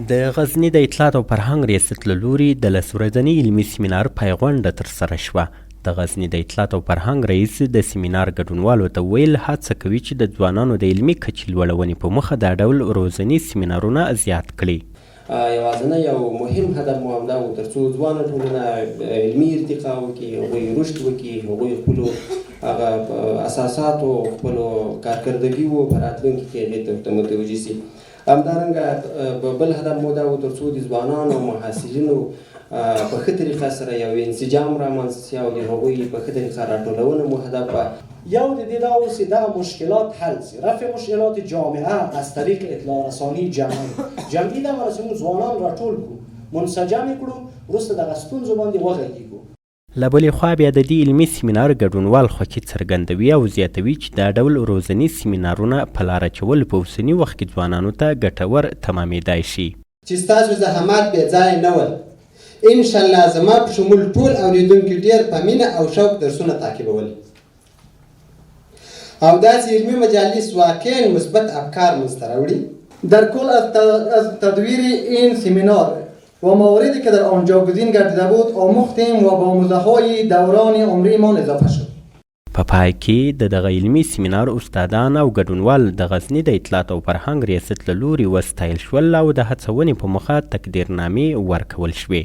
د غزني د اطلاعات او فرهنګ ریاست له لوري د لس ورځني علمي سیمینار پیغونډه ترسره شوه. د غزني د اطلاعات او فرهنګ رئیس د سیمینار ګډونوالو ته ویل هڅه کوي چې د ځوانانو د علمي کچې لوړونې په موخه دا ډول روزني سیمینارونه زیات کړي. یوازینی یو مهم هدف مو همدا و تر څو ځوانه ټولنه علمي ارتقا وکړي، هغوی رشد وکړي، هغوی خپلو هغه اساساتو خپلو کارکردګیو په راتلونکي کې هغې ته متوجه سي. همدارنګه بل هدف مو دا و تر څو د ځوانانو او محصلینو په ښه طریقه سره یو انسجام رامنځته سي او د هغوی په ښه طریقه راټولونه مو هدف وه. یو د دې دا اوسي دغه مشکلات حل سي، رفع مشکلات جامعه از طریق اطلاع رسانی جمعي دغه رسمو ځوانان راټول کړو، منسجم یې کړو، وروسته دغه ستونزو باندې وغږېږو. له بلې خوا بیا د دې علمي سیمینار ګډونوال خوښي څرګندوي او زیاتوي چې دا ډول روزني سیمینارونه په لار اچول په اوسني وخت کې ځوانانو ته ګټور تمامېدای شي. چې ستاسو زحمات بې ځایه نه ول. انشاءالله زما په شمول ټول اورېدونکي ډېر په مینه او شوق درسونه تعقیبول او داسې علمي مجالس واقعا مثبت افکار منځته راوړي. در کل از تدویر این سیمینار و موردی که در آنجا گزین گردیده بود آموختیم و با آموزه‌های دوران عمریمان اضافه شد. په پای کې د دغه علمي سیمینار استادان او ګډونوال د غزني د اطلاعات او فرهنګ ریاست له لوري وستایل شول او د هڅونې په موخه تقدیرنامې ورکول شوې.